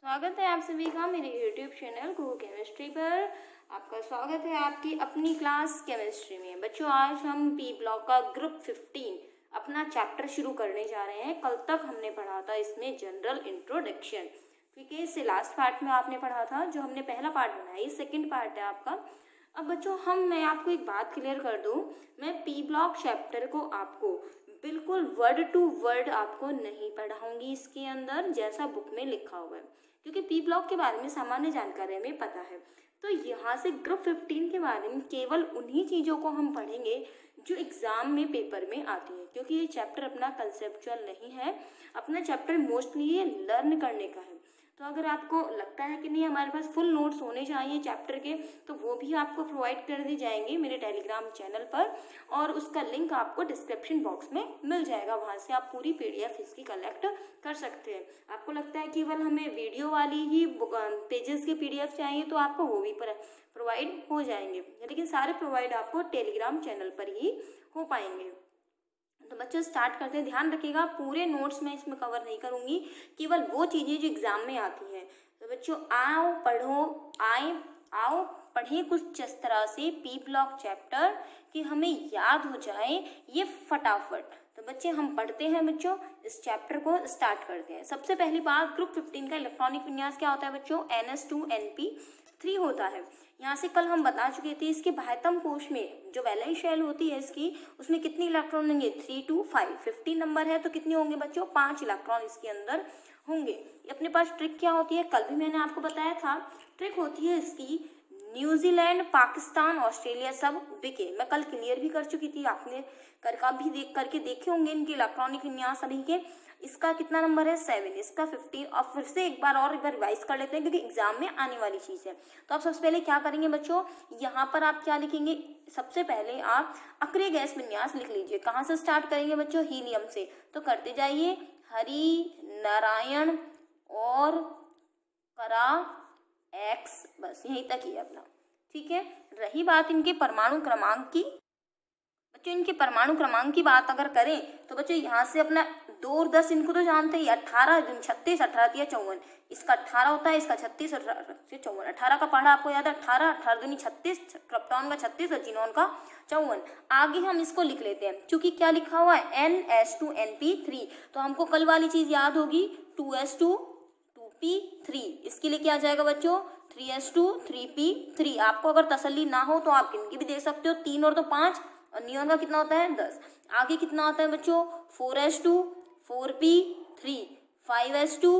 स्वागत है आप सभी का मेरे YouTube चैनल गो केमिस्ट्री पर। आपका स्वागत है आपकी अपनी क्लास केमिस्ट्री में। बच्चों, आज हम पी ब्लॉक का ग्रुप 15 अपना चैप्टर शुरू करने जा रहे हैं। कल तक हमने पढ़ा था इसमें जनरल इंट्रोडक्शन, ठीक है। इससे लास्ट पार्ट में आपने पढ़ा था, जो हमने पहला पार्ट बनाया, ये सेकेंड पार्ट है आपका। अब बच्चों, मैं आपको एक बात क्लियर कर दूं, मैं पी ब्लॉक चैप्टर को आपको बिल्कुल वर्ड टू वर्ड आपको नहीं पढ़ाऊंगी इसके अंदर जैसा बुक में लिखा हुआ है, क्योंकि पी ब्लॉक के बारे में सामान्य जानकारी हमें पता है। तो यहाँ से ग्रुप 15 के बारे में केवल उन्हीं चीज़ों को हम पढ़ेंगे जो एग्ज़ाम में पेपर में आती है, क्योंकि ये चैप्टर अपना कंसेप्चुअल नहीं है, अपना चैप्टर मोस्टली ये लर्न करने का है। तो अगर आपको लगता है कि नहीं हमारे पास फुल नोट्स होने चाहिए चैप्टर के, तो वो भी आपको प्रोवाइड कर दी जाएंगे मेरे टेलीग्राम चैनल पर, और उसका लिंक आपको डिस्क्रिप्शन बॉक्स में मिल जाएगा। वहाँ से आप पूरी PDF इसकी कलेक्ट कर सकते हैं। आपको लगता है केवल हमें वीडियो वाली ही पेजेस के PDF चाहिए, तो आपको वो भी प्रोवाइड हो जाएंगे, लेकिन सारे प्रोवाइड आपको टेलीग्राम चैनल पर ही हो पाएंगे। तो बच्चों, स्टार्ट करते हैं। ध्यान रखिएगा, पूरे नोट्स में इसमें कवर नहीं करूंगी, केवल वो चीज़ें जो एग्जाम में आती हैं। तो बच्चों, आओ पढ़ें कुछ इस तरह से पी ब्लॉक चैप्टर कि हमें याद हो जाए ये फटाफट। तो बच्चे, हम पढ़ते हैं बच्चों, इस चैप्टर को स्टार्ट करते हैं। सबसे पहली बात, ग्रुप 15 का इलेक्ट्रॉनिक विन्यास क्या होता है बच्चों? NS2NP3 होता है। यहाँ से कल हम बता चुके थे, इसके बाह्यतम कोश में जो वैलेंस शेल होती है इसकी, उसमें कितने इलेक्ट्रॉन होंगे? 3 to 5। 15 नंबर है तो कितने होंगे बच्चों? 5 इलेक्ट्रॉन इसके अंदर होंगे। अपने पास ट्रिक क्या होती है, कल भी मैंने आपको बताया था। ट्रिक होती है इसकी, न्यूजीलैंड, पाकिस्तान, ऑस्ट्रेलिया सब बिके। मैं कल क्लियर भी कर चुकी थी, आपने करके देखे होंगे इनके इलेक्ट्रॉनिक विन्यास सभी के। इसका कितना नंबर है? 7, इसका 15। अब फिर से एक बार रिवाइज कर लेते हैं, क्योंकि एग्जाम में आने वाली चीज़ है। तो आप सबसे पहले क्या करेंगे बच्चों, यहाँ पर आप क्या लिखेंगे? सबसे पहले आप अक्रिय गैस विन्यास लिख लीजिए। कहाँ से स्टार्ट करेंगे बच्चों? हीलियम से। तो करते जाइए, हरि, नारायण और करा, एक्स, बस यहीं तक ही अपना, ठीक है। रही बात इनके परमाणु क्रमांक की, बच्चों इनके परमाणु क्रमांक की बात अगर करें तो बच्चों यहाँ से अपना 2 और 10 इनको तो जानते ही। 18 दूनी 36, 18 तिया 54, इसका 18 होता है, इसका 36, 18 से 54। 18 का पढ़ा आपको याद है, 18, 18 दूनी 36, क्रिप्टॉन का 36 और जीनोन का 54। आगे हम इसको लिख लेते हैं, क्योंकि क्या लिखा हुआ है? NS2NP3। तो हमको कल वाली चीज याद होगी, 2S2 2P3। इसके लिए क्या आ जाएगा बच्चों? 3S2 3P3। आपको अगर तसल्ली ना हो तो आप इनकी भी देख सकते हो, 3 और 2 5, और नियॉन का कितना होता है? 10। आगे कितना आता है बच्चों? 4S2 4P3, 5S2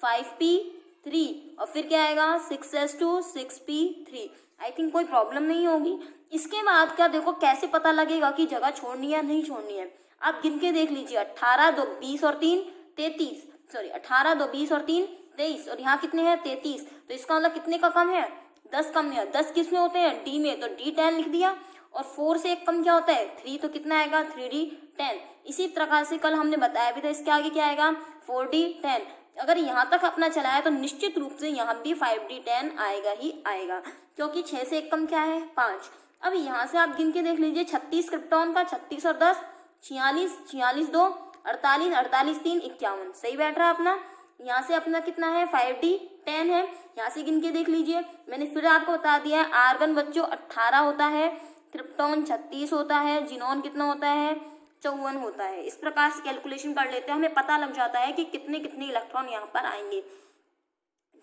5P3, और फिर क्या आएगा? 6S2 6P3। आई थिंक कोई प्रॉब्लम नहीं होगी। इसके बाद क्या, देखो कैसे पता लगेगा कि जगह छोड़नी है या नहीं छोड़नी है। आप गिन के देख लीजिए, 18 2 20 और 3 33, सॉरी 18 2 20 और 3 23, और यहाँ कितने हैं? 33। तो इसका मतलब कितने का कम है? 10 कम है। 10 किस में होते हैं? D में, तो D10 लिख दिया। और 4 से 1 कम क्या होता है? 3, तो कितना आएगा? 3D10। इसी प्रकार से कल हमने बताया भी था, इसके आगे क्या आएगा? 4D10। अगर यहाँ तक अपना चला है तो निश्चित रूप से यहाँ भी 5D10 आएगा ही आएगा, क्योंकि 6 से 1 कम क्या है? 5। अब यहाँ से आप गिन के देख लीजिए, 36 क्रिप्टॉन का, 36 और 10 46, 46 2 48, 48 3 51। सही बैठ रहा है अपना। यहाँ से अपना कितना है? 5D10 है। यहाँ से गिन के देख लीजिए, मैंने फिर आपको बता दिया है, आर्गन बच्चों 18 होता है, क्रिप्टॉन 36 होता है, जीनोन कितना होता है? 54 होता है। इस प्रकार से कैलकुलेशन कर लेते हैं, हमें पता लग जाता है कि कितने कितने इलेक्ट्रॉन यहाँ पर आएंगे।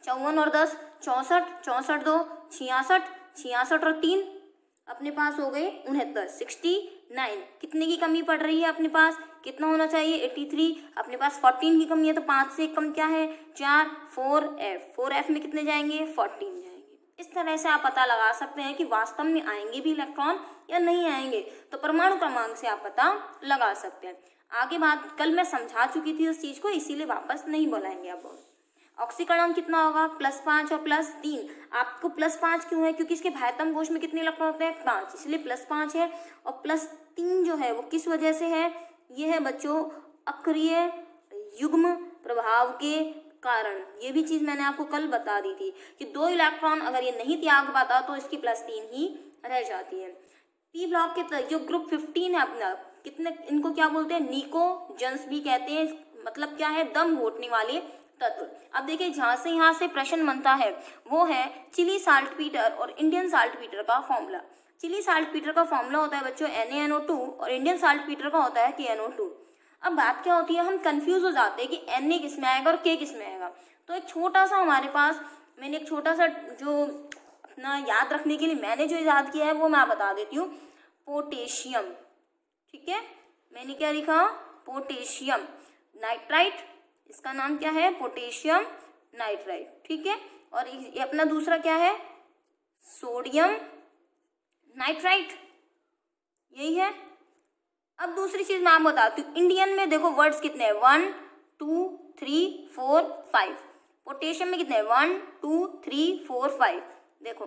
54 और 10 64, 64 2 66, 66 और 3 अपने पास हो गए 69, 69। कितने की कमी पड़ रही है अपने पास? कितना होना चाहिए? 83। अपने पास 14 की कमी है, तो 5 से 1 कम क्या है? 4, 4F में कितने जाएंगे? 14 जाएंगे। इस तरह से आप पता लगा सकते हैं कि वास्तव में आएंगे भी इलेक्ट्रॉन या नहीं आएंगे। तो परमाणु क्रमांक से आप पता लगा सकते हैं। आगे बात कल मैं समझा चुकी थी उस चीज को, इसीलिए वापस नहीं बुलाएंगे अब। ऑक्सीकरण कितना होगा? +5 और +3। आपको +5 क्यों है? क्योंकि इसके बाह्यतम कोश में कितने इलेक्ट्रॉन होते हैं? 5, इसलिए +5 है। और +3 जो है वो किस वजह से है? ये है बच्चों अक्रिय युग्म प्रभाव के कारण। ये भी चीज मैंने आपको कल बता दी थी कि 2 इलेक्ट्रॉन अगर ये नहीं त्याग पाता तो इसकी +3 ही रह जाती है। पी ब्लॉक के जो ग्रुप 15 है अपना, कितने इनको क्या बोलते हैं? निकोजेंस भी कहते हैं। मतलब क्या है? दम घोटने वाले तत्व। अब देखिए यहाँ से प्रश्न बनता है वो है चिली साल्टपीटर और इंडियन साल्टपीटर का फॉर्मूला। चिली साल्टपीटर का फॉर्मूला होता है बच्चों NaNO2 और इंडियन साल्टपीटर का होता है KNO2। अब बात क्या होती है, हम कंफ्यूज हो जाते हैं कि Na किस में आएगा और K किस में आएगा। तो एक छोटा सा हमारे पास, मैंने एक छोटा सा जो अपना याद रखने के लिए मैंने जो याद किया है वो मैं बता देती हूँ। पोटेशियम, ठीक है, मैंने क्या लिखा, पोटेशियम नाइट्राइट, इसका नाम क्या है, पोटेशियम नाइट्राइट, ठीक है। और ये अपना दूसरा क्या है, सोडियम नाइट्राइट, यही है। अब दूसरी चीज मैं आपको बताती हूँ, इंडियन में देखो वर्ड्स कितने हैं, 1 2 3 4 5। पोटेशियम में कितने हैं, 1 2 3 4 5। देखो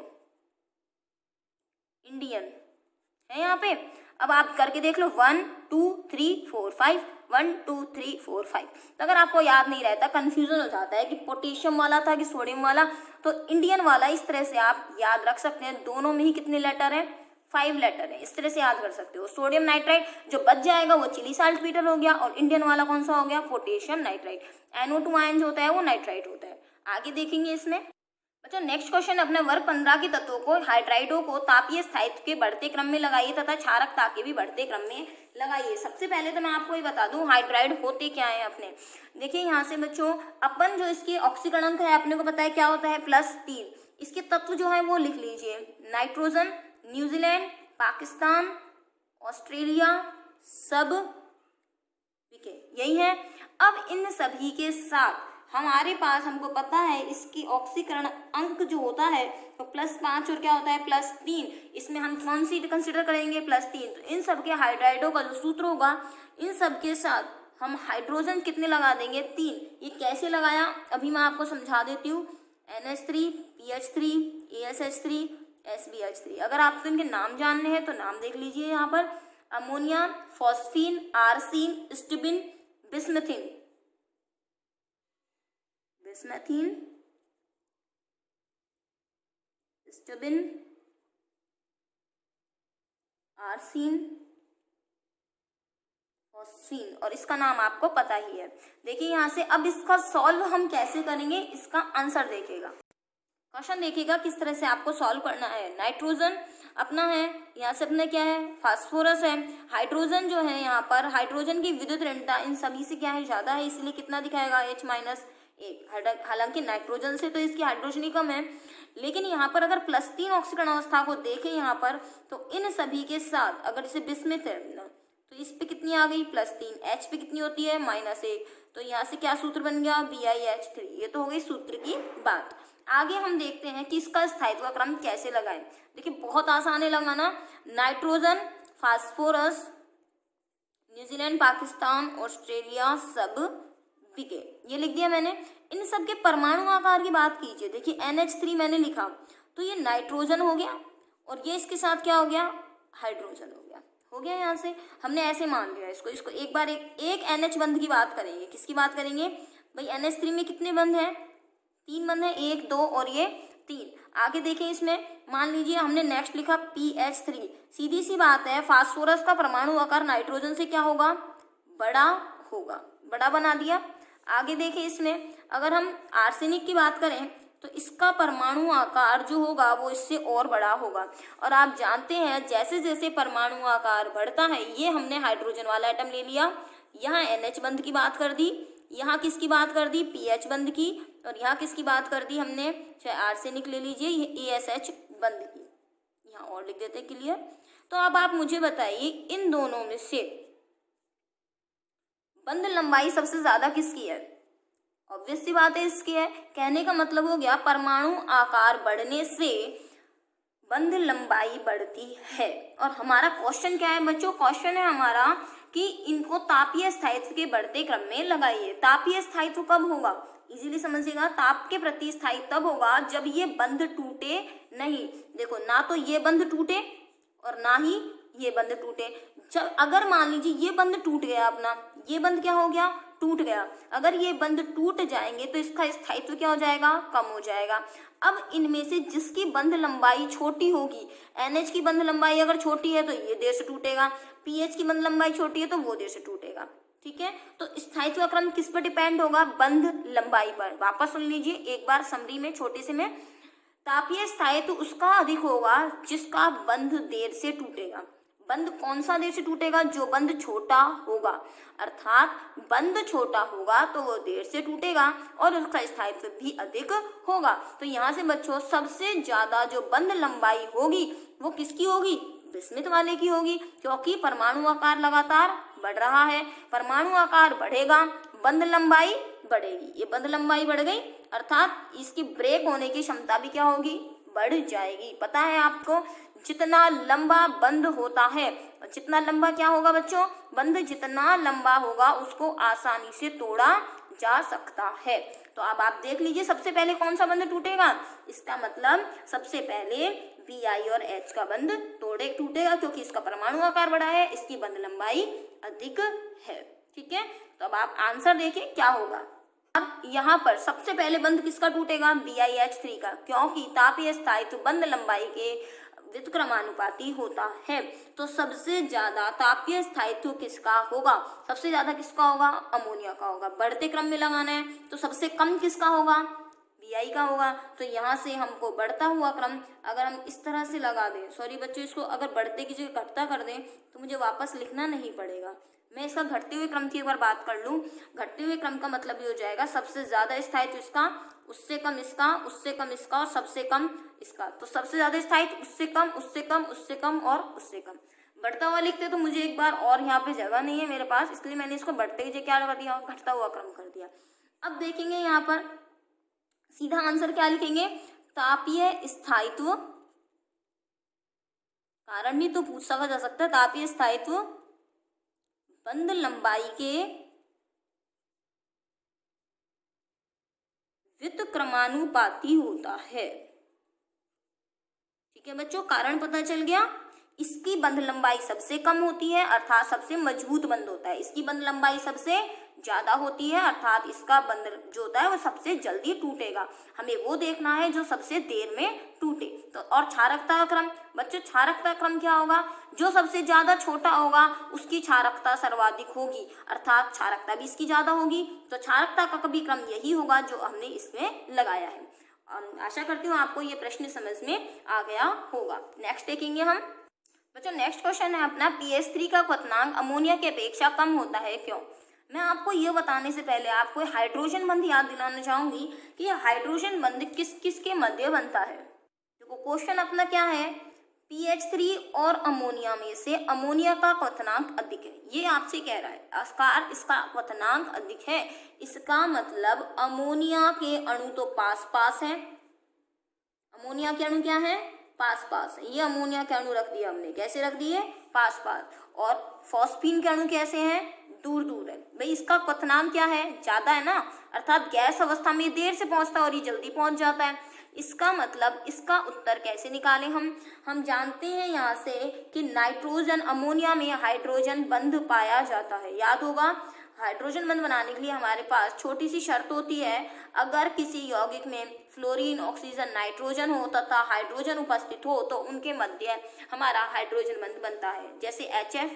इंडियन है यहाँ पे। अब आप करके देख लो, 1 2 3 4 5, 1 2 3 4 5। तो अगर आपको याद नहीं रहता, कंफ्यूजन हो जाता है कि पोटेशियम वाला था कि सोडियम वाला, तो इंडियन वाला इस तरह से आप याद रख सकते हैं। दोनों में ही कितने लेटर हैं, 5 लेटर है, इस तरह से याद कर सकते हो। सोडियम नाइट्राइट जो बच जाएगा वो चिली साल्टपीटर हो गया, और इंडियन वाला कौन सा हो गया, पोटेशियम नाइट्राइट। NO2 आयन जो होता है वो नाइट्राइट होता है। आगे देखेंगे इसमें बच्चों नेक्स्ट क्वेश्चन, अपने वर्ग 15 के तत्वों को हाइड्राइडों को तापीय स्थायित्व के बढ़ते क्रम में लगाइए तथा क्षारकता के भी बढ़ते क्रम में लगाइए। सबसे पहले तो मैं आपको ये बता दूं हाइड्राइड होते क्या है अपने। देखिए यहाँ से बच्चों अपन जो इसकी ऑक्सीकरण है अपने को पता है क्या होता है, +3। इसके तत्व जो है वो लिख लीजिए, नाइट्रोजन, न्यूजीलैंड, पाकिस्तान, ऑस्ट्रेलिया, सब, ठीक है, यही है। अब इन सभी के साथ हमारे पास, हमको पता है इसकी ऑक्सीकरण अंक जो होता है तो +5 और क्या होता है +3। इसमें हम कौन सी कंसिडर करेंगे, +3। तो इन सब के हाइड्राइडों का जो सूत्र होगा, इन सब के साथ हम हाइड्रोजन कितने लगा देंगे, 3। ये कैसे लगाया अभी मैं आपको समझा देती हूँ। NH3, PH3, ASH3, SBH3। अगर आपको इनके नाम जानने हैं तो नाम देख लीजिए यहाँ पर, अमोनिया, फॉस्फीन, आर्सीन, स्टिबिन, बिस्मथिन, स्टिबिन, आर्सीन, फॉस्फीन, और इसका नाम आपको पता ही है। देखिए यहाँ से अब इसका सॉल्व हम कैसे करेंगे, इसका आंसर देखिएगा, क्वेश्चन देखिएगा किस तरह से आपको सॉल्व करना है। नाइट्रोजन अपना है, यहाँ से अपना क्या है, फास्फोरस है। हाइड्रोजन जो है यहाँ पर, हाइड्रोजन की विद्युत ऋणता इन सभी से क्या है, ज्यादा है, इसलिए कितना दिखाएगा, H-1। हालांकि नाइट्रोजन से तो इसकी हाइड्रोजन ही कम है, लेकिन यहाँ पर अगर +3 ऑक्सीकरण अवस्था को देखें यहाँ पर, तो इन सभी के साथ अगर इसे बिस्मिथ है तो इस पे कितनी आ गई, +3। H पे कितनी होती है, -1। तो यहाँ से क्या सूत्र बन गया, BiH3। ये तो हो गई सूत्र की बात। आगे हम देखते हैं कि इसका स्थायित्व क्रम कैसे लगाएं। देखिए बहुत आसान है लगाना। Nitrogen, phosphorus, New Zealand, Pakistan, Australia, सब, बीके, ये लिख दिया मैंने। इन सब के परमाणु आकार की बात कीजिए। देखिए NH3 मैंने लिखा तो ये नाइट्रोजन हो गया, और ये इसके साथ क्या हो गया, हाइड्रोजन हो गया यहाँ से हमने ऐसे मान लिया इसको एक बार एक NH बंध की बात करेंगे। किसकी बात करेंगे भाई, NH3 में कितने बंध हैं, 3 बंध हैं, 1 2 और ये 3। आगे देखें इसमें, मान लीजिए हमने नेक्स्ट लिखा PH3। सीधी सी बात है, फास्फोरस का परमाणु आकार नाइट्रोजन से क्या होगा, बड़ा होगा, बड़ा बना दिया। आगे देखें इसमें, अगर हम आर्सेनिक की बात करें तो इसका परमाणु आकार जो होगा वो इससे और बड़ा होगा। और आप जानते हैं जैसे जैसे परमाणु आकार बढ़ता है, ये हमने हाइड्रोजन वाला एटम ले लिया, यहाँ NH बंध की बात कर दी, यहाँ किसकी बात कर दी, PH बंध की, और यहाँ किसकी बात कर दी हमने, चाहे आर्सेनिक ले लीजिए, ये ASH बंध की, यहाँ और लिख देते क्लियर। तो अब आप मुझे बताइए इन दोनों में से बंध लंबाई सबसे ज्यादा किसकी है, ऑब्वियस सी बात है इसकी है। कहने का मतलब हो गया परमाणु आकार बढ़ने से बंध लंबाई बढ़ती है। और हमारा क्वेश्चन क्या है बच्चों, क्वेश्चन है हमारा कि इनको तापीय स्थायित्व के बढ़ते क्रम में लगाइए। तापीय स्थायित्व कब होगा, इजीली समझिएगा, ताप के प्रति स्थायी तब होगा जब ये बंध टूटे नहीं। देखो ना तो ये बंध टूटे और ना ही ये बंध टूटे। जब अगर मान लीजिए ये बंध टूट गया अपना, ये बंध क्या हो गया, टूट गया। अगर ये बंध टूट जाएंगे तो इसका स्थायित्व क्या हो जाएगा, कम हो जाएगा। अब इनमें से जिसकी बंध लंबाई छोटी होगी, NH की बंध लंबाई अगर छोटी है तो ये देर से टूटेगा, PH की बंध लंबाई छोटी है तो वो देर से टूटेगा। ठीक है। तो स्थायित्व का क्रम किस पर डिपेंड होगा? बंध लंबाई पर। वापस सुन लीजिए एक बार समरी में, छोटे से में। तापीय स्थायित्व उसका अधिक होगा जिसका बंध देर से टूटेगा। बंध कौन सा देर से टूटेगा? जो बंध छोटा होगा, अर्थात बंध छोटा होगा तो वो देर से टूटेगा और उसका स्थायित्व भी अधिक होगा। तो यहाँ से बच्चों सबसे ज्यादा जो बंध लंबाई होगी वो किसकी होगी? बिस्मिथ वाले की होगी, क्योंकि परमाणु आकार लगातार बढ़ रहा है। परमाणु आकार बढ़ेगा, बंध लंबाई बढ़ेगी। ये बंध लंबाई बढ़ गई अर्थात इसकी ब्रेक होने की क्षमता भी क्या होगी? बढ़ जाएगी। पता है आपको, जितना लंबा बंध होता है, जितना लंबा क्या होगा बच्चों? बंध जितना लंबा होगा उसको आसानी से तोड़ा जा सकता है। तो अब आप देख लीजिए सबसे पहले कौन सा बंध टूटेगा? इसका मतलब सबसे पहले Bi और H का बंध टूटेगा, क्योंकि इसका परमाणु आकार बड़ा है, इसकी बंध लंबाई अधिक है। ठीक है, तो अब आप आंसर देखिए क्या होगा। अब यहाँ पर सबसे पहले बंध किसका टूटेगा? BiH3 का, क्योंकि तापीय स्थायित्व बंध लंबाई के व्युत्क्रमानुपाती होता है। तो सबसे ज्यादा तापीय स्थायित्व किसका होगा? सबसे ज्यादा किसका होगा? अमोनिया का होगा। बढ़ते क्रम में लगाना है तो सबसे कम किसका होगा? Bi का होगा। तो यहाँ से हमको बढ़ता हुआ क्रम अगर हम इस तरह से लगा दें, सॉरी बच्चों, इसको अगर बढ़ते की जगह घटता कर दें तो मुझे वापस लिखना नहीं पड़ेगा। मैं इसका घटते हुए क्रम की एक बार बात कर लूँ। घटते हुए क्रम का मतलब ये हो जाएगा सबसे ज्यादा स्थायित्व इसका, उससे कम इसका, उससे कम इसका और सबसे कम इसका। तो सबसे ज्यादा स्थायित्व उससे कम, उससे कम, उससे कम और उससे कम। बढ़ता हुआ लिखते तो मुझे एक बार और यहाँ पे जगह नहीं है मेरे पास, इसलिए मैंने इसको बढ़ते की जगह क्या लगा दिया? घटता हुआ क्रम कर दिया। अब देखेंगे यहाँ पर सीधा आंसर क्या लिखेंगे? तापीय स्थायित्व, कारण भी तो पूछ सका जा सकता है। तापीय स्थायित्व बंध लंबाई के व्युत्क्रमानुपाती होता है। ठीक है बच्चों, कारण पता चल गया। इसकी बंध लंबाई सबसे कम होती है अर्थात सबसे मजबूत बंध होता है। इसकी बंध लंबाई सबसे ज्यादा होती है अर्थात इसका बंध जो होता है वो सबसे जल्दी टूटेगा। हमें वो देखना है जो सबसे देर में टूटे। तो और क्षारकता का क्रम, बच्चों क्षारकता क्रम क्या होगा? जो सबसे ज्यादा छोटा होगा उसकी क्षारकता सर्वाधिक होगी अर्थात क्षारकता भी इसकी ज्यादा होगी। तो क्षारकता का कभी क्रम यही होगा जो हमने इसमें लगाया है। आशा करती हूँ आपको ये प्रश्न समझ में आ गया होगा। नेक्स्ट देखेंगे हम बच्चों। नेक्स्ट क्वेश्चन है अपना, pH3 का क्वथनांक अमोनिया की अपेक्षा कम होता है, क्यों? मैं आपको ये बताने से पहले आपको हाइड्रोजन बंध याद दिलाना चाहूंगी कि हाइड्रोजन बंध किस किस के मध्य बनता है। देखो क्वेश्चन अपना क्या है, pH3 और अमोनिया में से अमोनिया का क्वथनांक अधिक है, ये आपसे कह रहा है। इसका क्वथनांक अधिक है, इसका मतलब अमोनिया के अणु तो पास पास है। अमोनिया के अणु क्या है? पास पास है। ये अमोनिया के अणु रख दिए हमने, कैसे रख दिए? पास पास। और फॉस्फीन के अणु कैसे हैं? दूर दूर है। भाई इसका क्वथनांक क्या है? ज्यादा है ना, अर्थात गैस अवस्था में देर से पहुंचता है और ये जल्दी पहुंच जाता है। इसका मतलब इसका उत्तर कैसे निकालें हम जानते हैं यहाँ से कि नाइट्रोजन, अमोनिया में हाइड्रोजन बंध पाया जाता है। याद होगा, हाइड्रोजन बंध बनाने के लिए हमारे पास छोटी सी शर्त होती है, अगर किसी यौगिक में फ्लोरीन, ऑक्सीजन, नाइट्रोजन हो तथा हाइड्रोजन उपस्थित हो तो उनके मध्य हमारा हाइड्रोजन बंध बनता है। जैसे HF,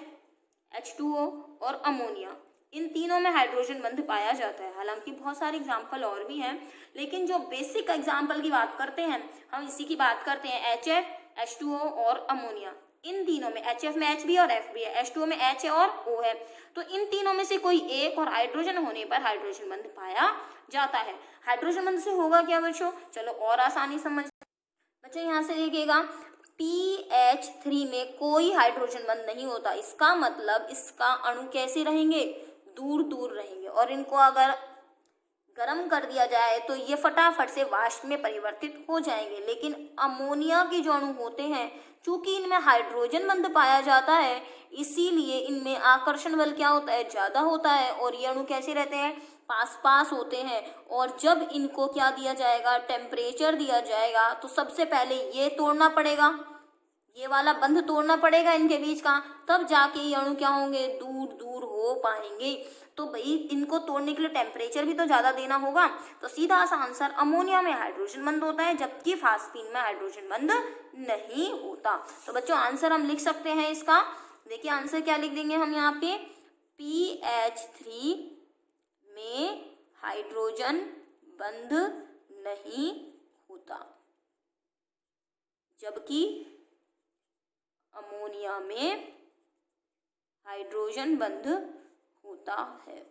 H2O और अमोनिया, इन तीनों में हाइड्रोजन बंध पाया जाता है। हालांकि बहुत सारे एग्जाम्पल और भी हैं, लेकिन जो बेसिक एग्जाम्पल की बात करते हैं हम इसी की बात करते हैं, HF, H2O और अमोनिया। इन तीनों में, HF में H भी और F भी है, H2O में H है और O है, तो इन तीनों में से कोई एक और हाइड्रोजन होने पर हाइड्रोजन बंध पाया जाता है। हाइड्रोजन बंध से होगा क्या बच्चों? चलो और आसानी समझ बच्चों, यहाँ से देखिएगा pH3 में कोई हाइड्रोजन बंध नहीं होता। इसका मतलब इसका अणु कैसे रहेंगे? दूर दूर रहेंगे, और इनको अगर गर्म कर दिया जाए तो ये फटाफट से वाष्प में परिवर्तित हो जाएंगे। लेकिन अमोनिया के जो अणु होते हैं, चूंकि इनमें हाइड्रोजन बंध पाया जाता है, इसीलिए इनमें आकर्षण बल क्या होता है? ज्यादा होता है, और ये अणु कैसे रहते हैं? पास पास होते हैं। और जब इनको क्या दिया जाएगा? टेम्परेचर दिया जाएगा, तो सबसे पहले ये तोड़ना पड़ेगा, ये वाला बंध तोड़ना पड़ेगा इनके बीच का, तब जाके ये अणु क्या होंगे? दूर दूर हो पाएंगे। तो भाई इनको तोड़ने के लिए टेम्परेचर भी तो ज्यादा देना होगा। तो सीधा सा आंसर, अमोनिया में हाइड्रोजन बंध होता है जबकि फास्फीन में हाइड्रोजन बंध नहीं होता। तो बच्चों आंसर हम लिख सकते हैं इसका। देखिए आंसर क्या लिख देंगे हम यहाँ पे, PH3 में हाइड्रोजन बंध नहीं होता, जबकि अमोनिया में हाइड्रोजन बंध होता है।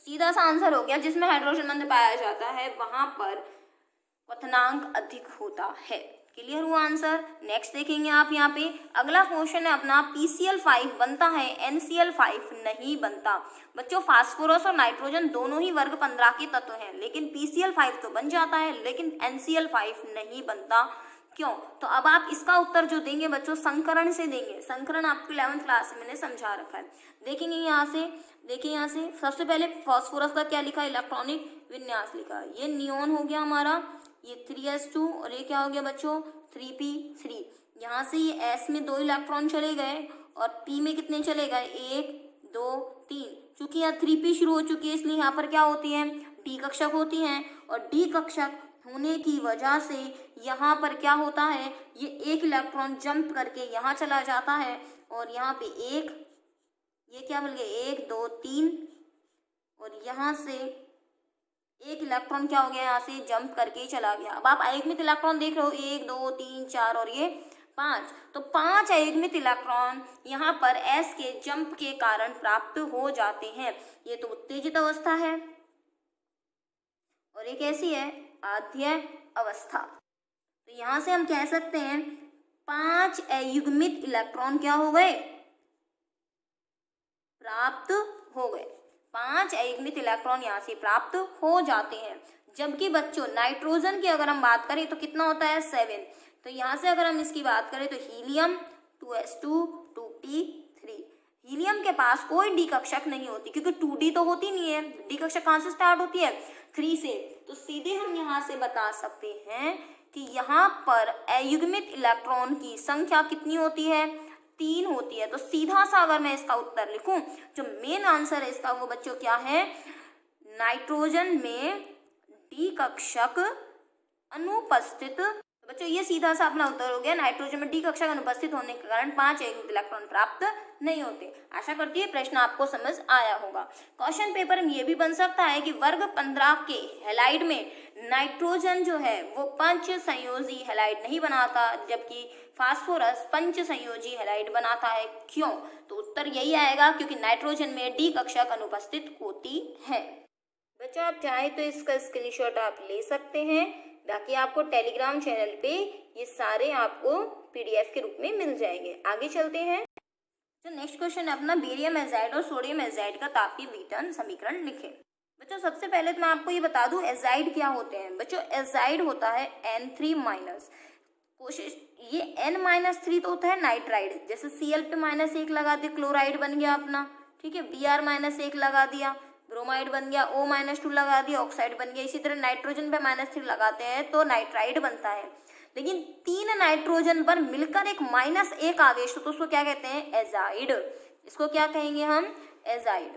सीधा सा आंसर हो गया, जिसमें हाइड्रोजन बंध पाया जाता है वहां पर क्वथनांक अधिक होता है। क्लियर हुआ आंसर। नेक्स्ट देखेंगे आप यहाँ पे, अगला क्वेश्चन है अपना, PCl5 बनता है, NCl5 नहीं बनता। बच्चों फास्फोरस और नाइट्रोजन दोनों ही वर्ग 15 के तत्व हैं, लेकिन PCl5 तो बन जाता है, लेकिन NCl5 नहीं बनता। क्यों? तो अब आप इसका उत्तर जो देंगे बच्चों संकरण से देंगे। संकरण आपको 11th क्लास में मैंने समझा रखा है। देखेंगे यहाँ से, देखिए यहाँ से सबसे पहले फास्फोरस का क्या लिखा है, इलेक्ट्रॉनिक विन्यास लिखा है। ये नियोन हो गया हमारा, ये 3s2 और ये क्या हो गया बच्चों 3p3। यहाँ से ये s में 2 इलेक्ट्रॉन चले गए और p में कितने चले गए, 1 2 3। चूंकि यहाँ 3p शुरू हो चुकी है इसलिए यहाँ पर क्या होती है, d कक्षक होती हैं, और d कक्षक होने की वजह से यहाँ पर क्या होता है, ये एक इलेक्ट्रॉन जंप करके यहाँ चला जाता है और यहाँ पे एक, ये क्या मिल गया 1 2 3, और यहाँ से एक इलेक्ट्रॉन क्या हो गया, यहाँ से जंप करके ही चला गया। अब आप अयुग्मित इलेक्ट्रॉन देख रहे हो 1 2 3 4 और ये 5, तो 5 अयुग्मित इलेक्ट्रॉन यहाँ पर s के जंप के कारण प्राप्त हो जाते हैं। ये तो उत्तेजित अवस्था है और ये कैसी है, आद्य अवस्था। तो यहाँ से हम कह सकते हैं 5 अयुग्मित इलेक्ट्रॉन क्या हो गए, प्राप्त हो गए। 5 अयुग्मित इलेक्ट्रॉन यहाँ से प्राप्त हो जाते हैं। जबकि बच्चों नाइट्रोजन की अगर हम बात करें तो कितना होता है 7। तो यहाँ से अगर हम इसकी बात करें तो हीलियम 2s2 2p3। हीलियम के पास कोई डी कक्षक नहीं होती, क्योंकि 2d तो होती नहीं है। डी कक्षक कहाँ से स्टार्ट होती है, 3 से। तो सीधे हम यहाँ से बता सकते हैं कि यहाँ पर अयुग्मित इलेक्ट्रॉन की संख्या कितनी होती है, 3 होती है। तो सीधा सा अगर मैं इसका उत्तर लिखूं, जो मेन आंसर है इसका वो बच्चों क्या है, नाइट्रोजन में डी कक्षक अनुपस्थित। बच्चों ये सीधा सा अपना उत्तर हो गया, नाइट्रोजन में डी कक्षक अनुपस्थित होने के कारण 5 अयुग्मित इलेक्ट्रॉन प्राप्त नहीं होते। आशा करती है प्रश्न आपको समझ आया होगा। क्वेश्चन पेपर में ये भी बन सकता है कि वर्ग 15 के हैलाइड में नाइट्रोजन जो है वो 5 संयोजी हैलाइड नहीं बनाता, जबकि फास्फोरस 5 संयोजी हैलाइड बनाता है। क्यों? तो उत्तर यही आएगा, क्योंकि नाइट्रोजन में डी कक्षक अनुपस्थित होती है। बच्चों आप चाहे तो इसका स्क्रीनशॉट आप ले सकते हैं, बाकी आपको टेलीग्राम चैनल पे ये सारे आपको PDF के रूप में मिल जाएंगे। आगे चलते हैं। तो नेक्स्ट क्वेश्चन है अपना, बेरियम एजाइड और सोडियम एजाइड का तापीय विघटन समीकरण लिखें। बच्चों सबसे पहले तो मैं आपको ये बता दूं एजाइड क्या होते हैं। बच्चों एजाइड होता है N3-, कोशिश ये N-3 तो होता है नाइट्राइड। जैसे Cl पे -1 लगा दिया, क्लोराइड बन गया अपना, ठीक है। Br-1 लगा दिया, ब्रोमाइड बन गया। O-2 लगा दिया, ऑक्साइड बन गया। इसी तरह नाइट्रोजन पे -3 लगाते हैं तो नाइट्राइड बनता है। लेकिन 3 नाइट्रोजन पर मिलकर एक -1 आवेश तो उसको क्या कहते हैं, एजाइड। इसको क्या कहेंगे हम, एजाइड,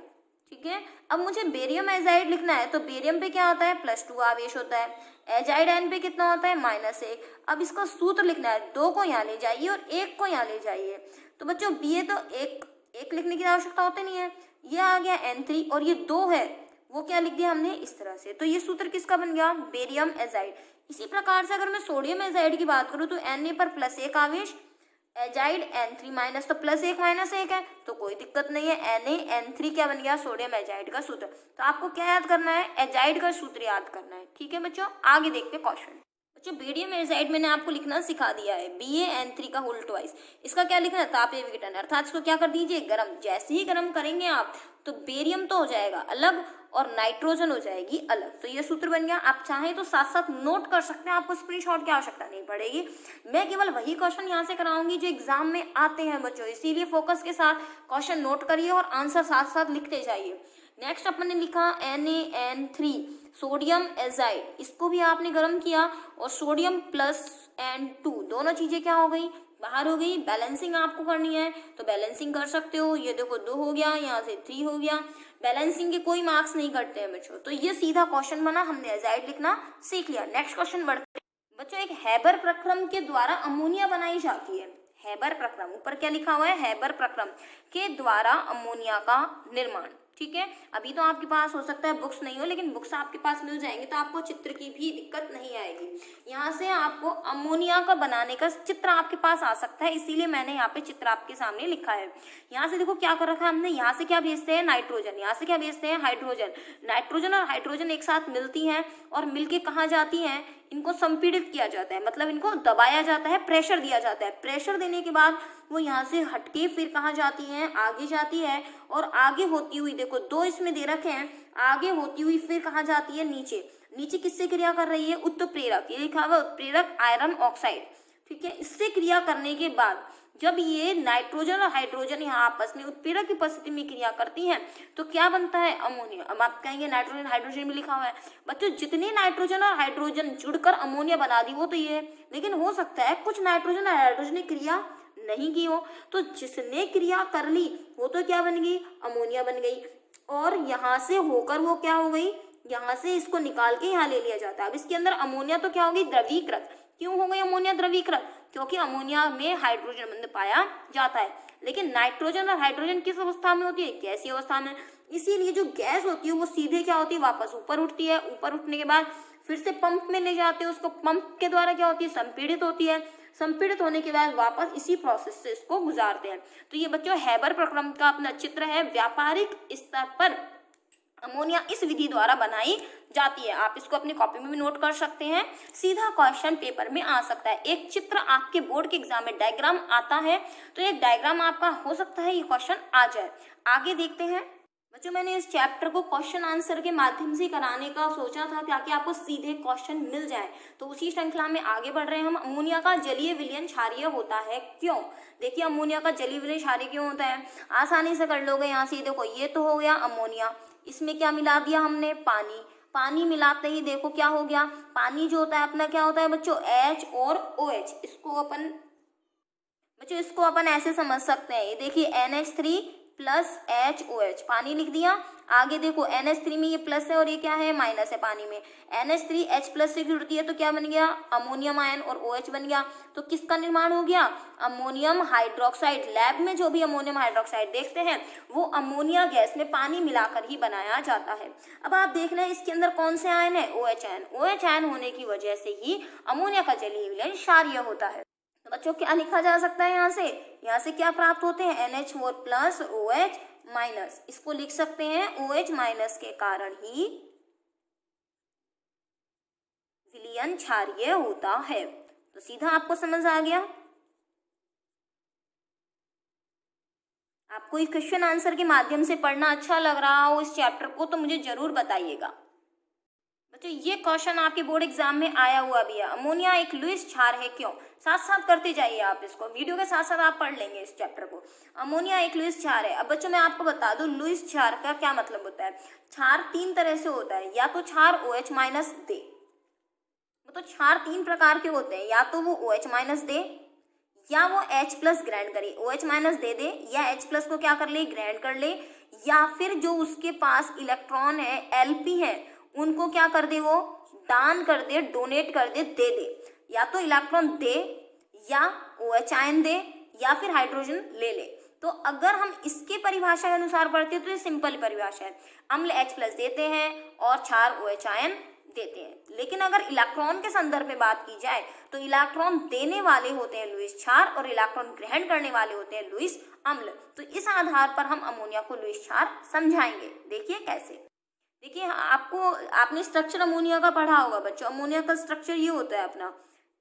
ठीक है। अब मुझे बेरियम एजाइड लिखना है तो बेरियम पे क्या होता है, +2 आवेश होता है। एजाइड N पे कितना होता है, -1। अब इसका सूत्र लिखना है, 2 को यहाँ ले जाइए और 1 को यहाँ ले जाइए। तो बच्चों BA तो एक लिखने की आवश्यकता होती नहीं है, ये आ गया N3 और ये 2 है, वो क्या लिख दिया हमने इस तरह से। तो ये सूत्र किसका बन गया, बेरियम एजाइड। इसी प्रकार से अगर मैं सोडियम एजाइड की बात करूं तो Na पर +1 आवेश, एजाइड N3- तो +1 -1 है, तो कोई दिक्कत नहीं है। NaN3 क्या बन गया, सोडियम एजाइड का सूत्र। तो आपको क्या याद करना है, एजाइड का सूत्र याद करना है, ठीक है बच्चों। आगे देखते हैं क्वेश्चन। बच्चों बेरियम एजाइड मैंने आपको लिखना सिखा दिया है, BaN3 का होल ट्वाइस। इसका क्या लिखना है, तापीय विघटन, अर्थात इसको क्या कर दीजिए, गर्म। जैसे ही गर्म करेंगे आप तो बेरियम तो हो जाएगा अलग और नाइट्रोजन हो जाएगी अलग। तो ये सूत्र बन गया। आप चाहें तो साथ साथ नोट कर सकते हैं, आपको स्क्रीनशॉट की आवश्यकता नहीं पड़ेगी। मैं केवल वही क्वेश्चन यहाँ से कराऊंगी जो एग्जाम में आते हैं बच्चों, इसीलिए फोकस के साथ क्वेश्चन नोट करिए और आंसर साथ साथ लिखते जाइए। नेक्स्ट अपन ने लिखा NaN3 सोडियम एजाइड, इसको भी आपने गर्म किया और सोडियम +N2 दोनों चीजें क्या हो गई, बाहर हो गई। बैलेंसिंग आपको करनी है तो बैलेंसिंग कर सकते हो। ये देखो 2 हो गया, यहाँ से 3 हो गया। बैलेंसिंग के कोई मार्क्स नहीं कटते हैं बच्चों। तो ये सीधा क्वेश्चन बना, हमने एजाइड लिखना सीख लिया। नेक्स्ट क्वेश्चन बढ़ते हैं बच्चों। एक हैबर प्रक्रम के द्वारा अमोनिया बनाई जाती है। हैबर प्रक्रम, ऊपर क्या लिखा हुआ है, हैबर प्रक्रम के द्वारा अमोनिया का निर्माण। ठीक है, अभी तो आपके पास हो सकता है बुक्स नहीं हो, लेकिन बुक्स आपके पास मिल जाएंगे तो आपको चित्र की भी दिक्कत नहीं आएगी। यहाँ से आपको अमोनिया का बनाने का चित्र आपके पास आ सकता है, इसीलिए मैंने यहाँ पे चित्र आपके सामने लिखा है। यहाँ से देखो क्या कर रखा है हमने, यहाँ से क्या भेजते हैं, नाइट्रोजन, यहाँ से क्या भेजते हैं, हाइड्रोजन। नाइट्रोजन और हाइड्रोजन एक साथ मिलती हैं और मिलके कहाँ जाती हैं, इनको संपीड़ित किया जाता है, मतलब इनको दबाया जाता है, प्रेशर दिया जाता है। प्रेशर देने के बाद वो यहाँ से हटके फिर कहाँ जाती हैं, आगे जाती है, और आगे होती हुई देखो दो इसमें दे रखे हैं, आगे होती हुई फिर कहाँ जाती है, नीचे। नीचे किससे क्रिया कर रही है, उत्प्रेरक, ये लिखा हुआ उत्प्रेरक आयरन ऑक्साइड। ठीक है, इससे क्रिया करने के बाद जब ये नाइट्रोजन और हाइड्रोजन यहाँ आपस में उत्प्रेरक की उपस्थिति में क्रिया करती हैं तो क्या बनता है, अमोनिया। अब आप कहेंगे नाइट्रोजन हाइड्रोजन में लिखा हुआ है, बच्चों जितने नाइट्रोजन और हाइड्रोजन जुड़कर अमोनिया बना दी वो तो ये है, लेकिन हो सकता है कुछ नाइट्रोजन और हाइड्रोजन ने क्रिया नहीं की हो, तो जिसने क्रिया कर ली वो तो क्या बन गई, अमोनिया बन गई। और यहाँ से होकर वो क्या हो गई, यहाँ से इसको निकाल के यहाँ ले लिया जाता है। अब इसके अंदर अमोनिया तो क्या होगी, द्रवीकृत। क्यों हो गई अमोनिया द्रवीकृत, क्योंकि अमोनिया में हाइड्रोजन बंध पाया जाता है। लेकिन नाइट्रोजन और हाइड्रोजन किस अवस्था में होती है, गैसीय अवस्था में। इसीलिए जो गैस होती है वो सीधे क्या होती है, वापस ऊपर उठती है। ऊपर उठने के बाद फिर से पंप में ले जाते हैं उसको, पंप के द्वारा क्या होती है, संपीड़ित होती है। संपीड़ित होने के बाद वापस इसी प्रोसेस से इसको गुजारते हैं। तो ये बच्चों हैबर प्रक्रम का अपना चित्र है। व्यापारिक स्तर पर अमोनिया इस विधि द्वारा बनाई जाती है। आप इसको अपनी कॉपी में भी नोट कर सकते हैं, सीधा क्वेश्चन पेपर में आ सकता है। एक चित्र आपके बोर्ड के एग्जाम में डायग्राम आता है तो एक डायग्राम आपका हो सकता है ये क्वेश्चन आ जाए। आगे देखते हैं बच्चों, मैंने इस चैप्टर को क्वेश्चन आंसर के माध्यम से कराने का सोचा था ताकि आपको सीधे क्वेश्चन मिल जाए, तो उसी श्रृंखला में आगे बढ़ रहे हैं हम। अमोनिया का जलीय विलयन क्षारीय होता है क्यों। देखिए अमोनिया का जलीय विलयन क्षारीय क्यों होता है, आसानी से कर लोगे। यहाँ से देखो ये तो हो गया अमोनिया, इसमें क्या मिला दिया हमने, पानी। पानी मिलाते ही देखो क्या हो गया, पानी जो होता है अपना क्या होता है बच्चों, H और OH। इसको अपन ऐसे समझ सकते हैं, ये देखिए NH3 प्लस HOH, पानी लिख दिया। आगे देखो NH3 में ये प्लस है और ये क्या है, माइनस है पानी में। NH3 H प्लस से जुड़ती है तो क्या बन गया, अमोनियम आयन और OH बन गया। तो किसका निर्माण हो गया, अमोनियम हाइड्रोक्साइड। लैब में जो भी अमोनियम हाइड्रोक्साइड देखते हैं वो अमोनिया गैस में पानी मिलाकर ही बनाया जाता है। अब आप देख रहे हैं इसके अंदर कौन से आयन है, OH आयन। OH आयन होने की वजह से ही अमोनिया का जलीय विलयन क्षारीय होता है। तो बच्चों क्या लिखा जा सकता है, यहाँ से क्या प्राप्त होते हैं, NH4 प्लस OH माइनस। इसको लिख सकते हैं OH माइनस के कारण ही विलयन क्षारीय होता है। तो सीधा आपको समझ आ गया। आपको इस क्वेश्चन आंसर के माध्यम से पढ़ना अच्छा लग रहा हो इस चैप्टर को तो मुझे जरूर बताइएगा। बच्चों ये क्वेश्चन आपके बोर्ड एग्जाम में आया हुआ भी है, अमोनिया एक लुईस क्षार है क्यों। साथ साथ करते जाइए आप इसको, वीडियो के साथ साथ आप पढ़ लेंगे इस चैप्टर को। अमोनिया एक लुईस क्षार है। अब बच्चों मैं आपको बता दूं लुईस क्षार का क्या मतलब होता है। क्षार तीन तरह से होता है, या तो क्षार OH माइनस दे, तो क्षार तीन प्रकार के होते हैं, या तो वो OH माइनस दे, या वो H प्लस ग्रहण करे। OH माइनस दे दे या H प्लस को क्या कर ले, ग्रहण कर ले, या फिर जो उसके पास इलेक्ट्रॉन है Lp है उनको क्या कर दे, वो दान कर दे, डोनेट कर दे, दे दे। या तो इलेक्ट्रॉन दे, या OH आयन दे, या फिर हाइड्रोजन ले ले। तो अगर हम इसके परिभाषा के अनुसार पढ़ते हैं तो ये सिंपल परिभाषा है, अम्ल H प्लस देते हैं और क्षार OH आयन देते हैं। लेकिन अगर इलेक्ट्रॉन के संदर्भ में बात की जाए तो इलेक्ट्रॉन देने वाले होते हैं लुईस क्षार और इलेक्ट्रॉन ग्रहण करने वाले होते हैं लुईस अम्ल। तो इस आधार पर हम अमोनिया को लुईस क्षार समझाएंगे। देखिए कैसे, देखिए आपने स्ट्रक्चर अमोनिया का पढ़ा होगा बच्चों। अमोनिया का स्ट्रक्चर ये होता है अपना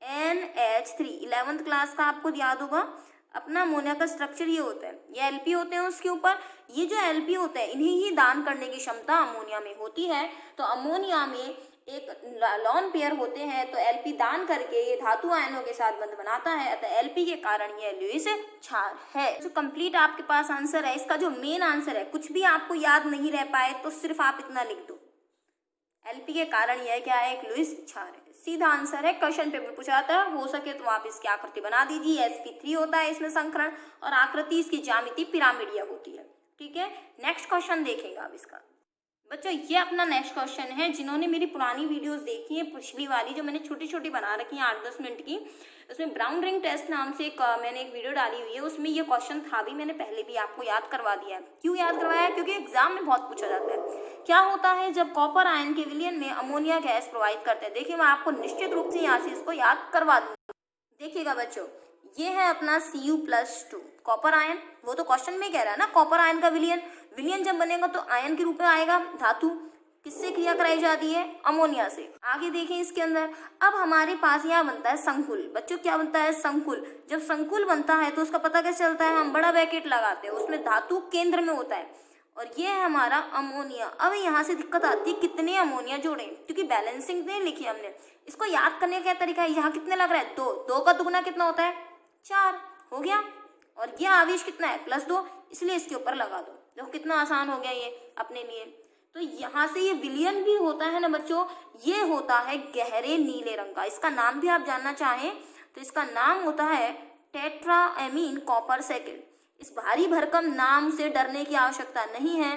NH3, 11th क्लास का आपको याद होगा। अपना अमोनिया का स्ट्रक्चर ये होता है, ये Lp होते हैं उसके ऊपर। ये जो Lp होता है इन्हें ही दान करने की क्षमता अमोनिया में होती है। तो अमोनिया में एक लॉन पेयर होते हैं, तो Lp दान करके ये धातु आयनों के साथ बंध बनाता है, अतः Lp के कारण ये लुईस क्षार है। जो कंप्लीट आपके पास आंसर है, इसका जो मेन आंसर है, कुछ भी आपको याद नहीं रह पाए तो सिर्फ आप इतना लिख दो, Lp के कारण यह क्या है, एक लुईस क्षार है। सीधा आंसर है, क्वेश्चन पेपर पूछाता है, हो सके तो आप इसकी आकृति बना दीजिए। sp3 होता है इसमें संकरण, और आकृति इसकी ज्यामिति पिरामिडिया होती है। ठीक है, नेक्स्ट क्वेश्चन देखेगा अब इसका। बच्चों ये अपना नेक्स्ट क्वेश्चन है। जिन्होंने मेरी पुरानी वीडियोस देखी है, पिछली वाली जो मैंने छोटी छोटी बना रखी है 8-10 मिनट की, उसमें ब्राउन रिंग टेस्ट नाम से मैंने एक वीडियो डाली हुई है, उसमें ये क्वेश्चन था भी, मैंने पहले भी आपको याद करवा दिया है। क्यों याद करवाया है? क्योंकि एग्जाम में बहुत पूछा जाता है। क्या होता है जब कॉपर आयन के विलयन में अमोनिया गैस प्रोवाइड करते हैं? देखिए मैं आपको निश्चित रूप से यहाँ से इसको याद करवा दूंगा। देखिएगा बच्चों, ये है अपना Cu+2 कॉपर आयन। वो तो क्वेश्चन में कह रहा है ना, कॉपर आयन का विलयन जब बनेगा तो आयन के रूप में आएगा। धातु किससे क्रिया कराई जाती है? अमोनिया से। आगे देखें इसके अंदर, अब हमारे पास यहाँ बनता है संकुल। बच्चों क्या बनता है? संकुल। जब संकुल बनता है तो उसका पता कैसे चलता है? हम बड़ा ब्रैकेट लगाते हैं, उसमें धातु केंद्र में होता है और ये है हमारा अमोनिया। अब यहाँ से दिक्कत आती है कितने अमोनिया जोड़े, क्योंकि बैलेंसिंग नहीं लिखी हमने। इसको याद करने का क्या तरीका है? यहाँ कितने लग रहा है? 2। 2 का दुगुना कितना होता है? 4 हो गया। और ये आवेश कितना है? +2, इसलिए इसके ऊपर लगा दो। देखो कितना आसान हो गया ये अपने लिए। तो यहाँ से ये विलयन भी होता है ना बच्चों, ये होता है गहरे नीले रंग का। इसका नाम भी आप जानना चाहें तो इसका नाम होता है टेट्राएमीन कॉपर साइकिल। इस भारी भरकम नाम से डरने की आवश्यकता नहीं है।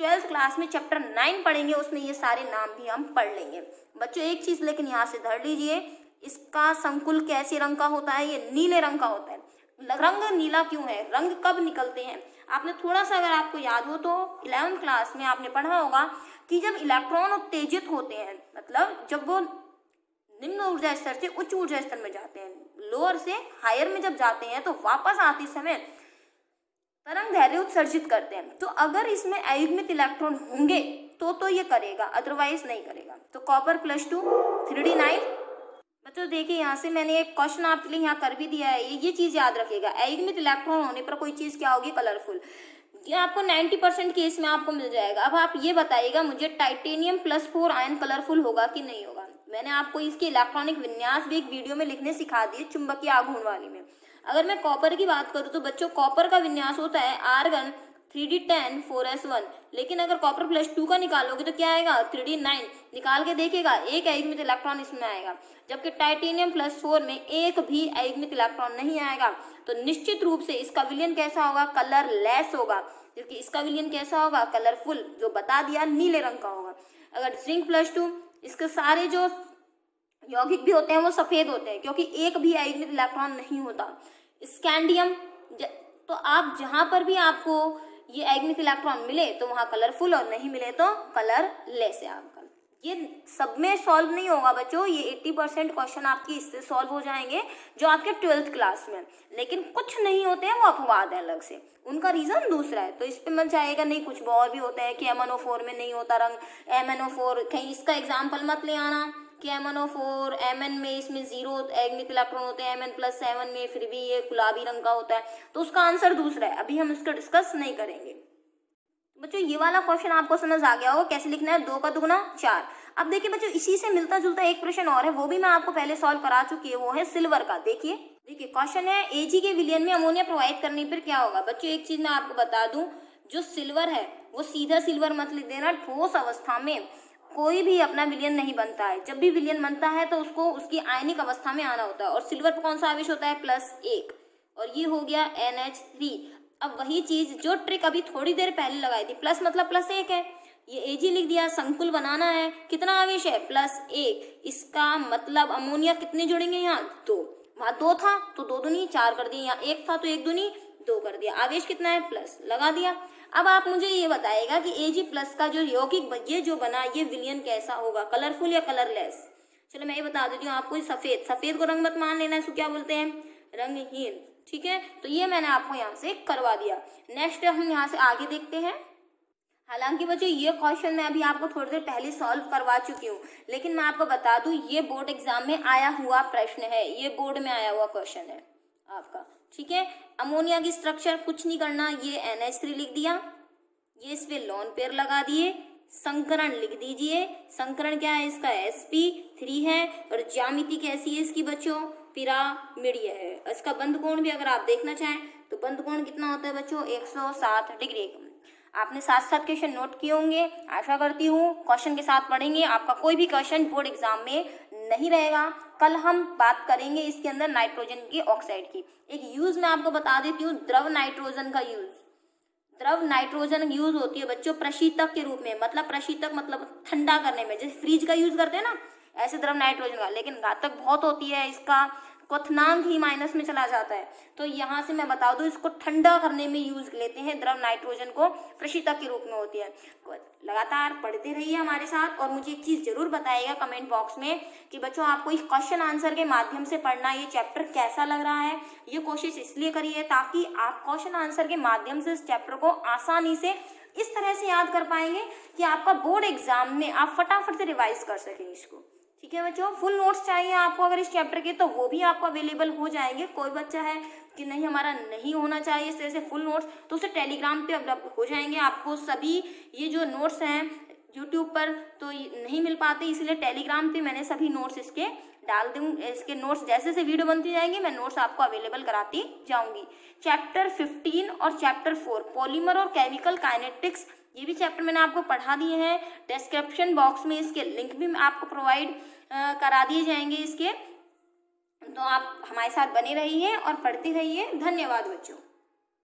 12th क्लास में चैप्टर 9 पढ़ेंगे, उसमें ये सारे नाम भी हम पढ़ लेंगे। बच्चों एक चीज लेकिन यहाँ से धर लीजिए, इसका संकुल कैसे रंग का होता है? ये नीले रंग का होता है। रंग नीला क्यों है? रंग कब निकलते हैं? आपने थोड़ा सा अगर आपको याद हो तो 11th क्लास में आपने पढ़ा होगा कि जब इलेक्ट्रॉन उत्तेजित होते हैं, मतलब जब वो निम्न ऊर्जा स्तर से उच्च ऊर्जा स्तर में जाते हैं, लोअर से हायर में जब जाते हैं, तो वापस आते समय तरंग दैर्ध्य उत्सर्जित करते हैं। तो अगर इसमें अयुग्मित इलेक्ट्रॉन होंगे तो ये करेगा, अदरवाइज नहीं करेगा। तो कॉपर +2 3D9। बच्चों देखिए यहाँ से मैंने एक क्वेश्चन आपके लिए यहाँ कर भी दिया है, ये चीज याद रखिएगा। अयुग्मित इलेक्ट्रॉन होने पर कोई चीज क्या होगी? कलरफुल। ये आपको 90% केस में आपको मिल जाएगा। अब आप ये बताइएगा मुझे, टाइटेनियम +4 आयन कलरफुल होगा कि नहीं होगा? मैंने आपको इसके इलेक्ट्रॉनिक विन्यास भी एक वीडियो में लिखने सिखा दिए, चुंबकीय आघूर्ण वाली में। अगर मैं कॉपर की बात करूँ तो बच्चों कॉपर का विन्यास होता है आर्गन 3D10 4s1, लेकिन अगर कॉपर +2 का निकालोगे तो क्या आएगा? 3D9। निकाल के देखिएगा, एक अयुग्मित इलेक्ट्रॉन इसमें आएगा, जबकि टाइटेनियम +4 में एक भी अयुग्मित इलेक्ट्रॉन नहीं आएगा। तो निश्चित रूप से इसका विलयन कैसा होगा? कलरलेस होगा, जबकि इसका विलयन कैसा होगा? कलरफुल, जो बता दिया नीले रंग का होगा। अगर जिंक +2, इसके सारे जो यौगिक भी होते हैं वो सफेद होते हैं, क्योंकि एक भी अयुग्मित इलेक्ट्रॉन नहीं होता। स्कैंडियम, तो आप जहां पर भी आपको ये अयुग्मित इलेक्ट्रॉन मिले तो वहां कलरफुल, और नहीं मिले तो कलरलेस है आपका। ये सब में सॉल्व नहीं होगा बच्चों, ये 80% क्वेश्चन आपके इससे सॉल्व हो जाएंगे जो आपके 12th क्लास में। लेकिन कुछ नहीं होते हैं, वो अपवाद है अलग से, उनका रीजन दूसरा है, तो इस पे मत जाएगा। नहीं, कुछ और भी होते हैं कि MnO4 में नहीं होता रंग, MnO4 कहीं इसका एग्जाम्पल मत ले आना कि MnO4 Mn में इसमें 0 अयुग्मित इलेक्ट्रॉन होते हैं, Mn+7 में फिर भी ये गुलाबी रंग का होता है, तो उसका आंसर दूसरा है। अभी हम इसको डिस्कस नहीं करेंगे। बच्चों ये वाला क्वेश्चन आपको समझ आ गया होगा कैसे लिखना है? 2 का दुगुना 4। अब देखिए बच्चों, इसी से मिलता जुलता एक प्रश्न और है, वो भी मैं आपको पहले सॉल्व करा चुकी है, वो है सिल्वर का। देखिए क्वेश्चन है, Ag के विलयन में अमोनिया प्रोवाइड करने पर क्या होगा? बच्चों एक चीज मैं आपको बता दूं, जो सिल्वर है वो सीधा सिल्वर मत लिख देना। ठोस अवस्था में कोई भी अपना विलयन नहीं बनता है। जब भी विलयन बनता है तो उसको उसकी आयनिक अवस्था में आना होता है, और सिल्वर पर कौन सा आवेश होता है? +1, और ये हो गया NH3। अब वही चीज जो ट्रिक अभी थोड़ी देर पहले लगाई थी, प्लस मतलब +1 है, ये Ag लिख दिया। संकुल बनाना है, कितना आवेश है? +1। इसका मतलब अमोनिया कितने जुड़ेंगे? यहाँ 2, वहां 2 था तो 2 दूनी 4 कर दिया, यहाँ 1 था तो 1 दूनी 2 कर दिया। आवेश कितना है? प्लस लगा दिया। अब आप मुझे ये बताएगा कि Ag+ का जो यौगिक ये जो बना, ये विलयन कैसा होगा? कलरफुल या कलरलेस? चलो मैं ये बता देती हूँ आपको। सफेद को रंग मत मान लेना, इसको क्या बोलते हैं? रंगहीन। ठीक है, तो ये मैंने आपको यहाँ से करवा दिया। नेक्स्ट हम यहाँ से आगे देखते हैं। हालांकि बच्चों ये क्वेश्चन मैं अभी आपको थोड़ी देर पहले सॉल्व करवा चुकी हूँ, लेकिन मैं आपको बता दूं ये बोर्ड एग्जाम में आया हुआ प्रश्न है, ये बोर्ड में आया हुआ क्वेश्चन है आपका। ठीक है, अमोनिया की स्ट्रक्चर कुछ नहीं करना, ये NH3 लिख दिया, ये इस पे लोन पेयर लगा दिए, संकरण लिख दीजिए। संकरण क्या है इसका? sp3 है, और ज्यामिति कैसी है इसकी बच्चों? पिरामिडीय है। इसका बंद कोण भी अगर आप देखना चाहें तो बंद कोण कितना होता है बच्चों? 160 डिग्री। आपने साथ साथ क्वेश्चन नोट किए होंगे, आशा करती हूँ क्वेश्चन के साथ पढ़ेंगे, आपका कोई भी क्वेश्चन बोर्ड एग्जाम में नहीं रहेगा। कल हम बात करेंगे इसके अंदर नाइट्रोजन की ऑक्साइड की। एक यूज मैं आपको बता देती हूँ, द्रव नाइट्रोजन का यूज। द्रव नाइट्रोजन यूज होती है बच्चों प्रशीतक के रूप में, मतलब प्रशीतक मतलब ठंडा करने में, जैसे फ्रिज का यूज करते हैं ना, ऐसे द्रव नाइट्रोजन का, लेकिन घातक बहुत होती है, इसका क्वथनांक ही माइनस में चला जाता है। तो यहाँ से मैं बता दूं, इसको ठंडा करने में यूज लेते हैं, द्रव नाइट्रोजन को प्रशीतक के रूप में होती है। लगातार पढ़ते रहिए हमारे साथ, और मुझे एक चीज जरूर बताइएगा कमेंट बॉक्स में कि बच्चों आपको इस क्वेश्चन आंसर के माध्यम से पढ़ना ये चैप्टर कैसा लग रहा है। ये कोशिश इसलिए करिए ताकि आप क्वेश्चन आंसर के माध्यम से इस चैप्टर को आसानी से इस तरह से याद कर पाएंगे कि आपका बोर्ड एग्जाम में आप फटाफट से रिवाइज कर सकें इसको। ठीक है बच्चों, फुल नोट्स चाहिए आपको अगर इस चैप्टर के, तो वो भी आपको अवेलेबल हो जाएंगे। कोई बच्चा है कि नहीं हमारा नहीं होना चाहिए इस तरह से फुल नोट्स, तो उसे टेलीग्राम पे उपलब्ध हो जाएंगे आपको सभी। ये जो नोट्स हैं यूट्यूब पर तो नहीं मिल पाते, इसलिए टेलीग्राम पे मैंने सभी नोट्स इसके डाल दूँ। इसके नोट्स जैसे से वीडियो बनती जाएंगी मैं नोट्स आपको अवेलेबल कराती जाऊंगी। चैप्टर 15 और चैप्टर 4 पॉलीमर और केमिकल काइनेटिक्स, ये भी चैप्टर मैंने आपको पढ़ा दिए हैं। डिस्क्रिप्शन बॉक्स में इसके लिंक भी आपको प्रोवाइड करा दिए जाएंगे इसके। तो आप हमारे साथ बने रहिए और पढ़ते रहिए। धन्यवाद बच्चों।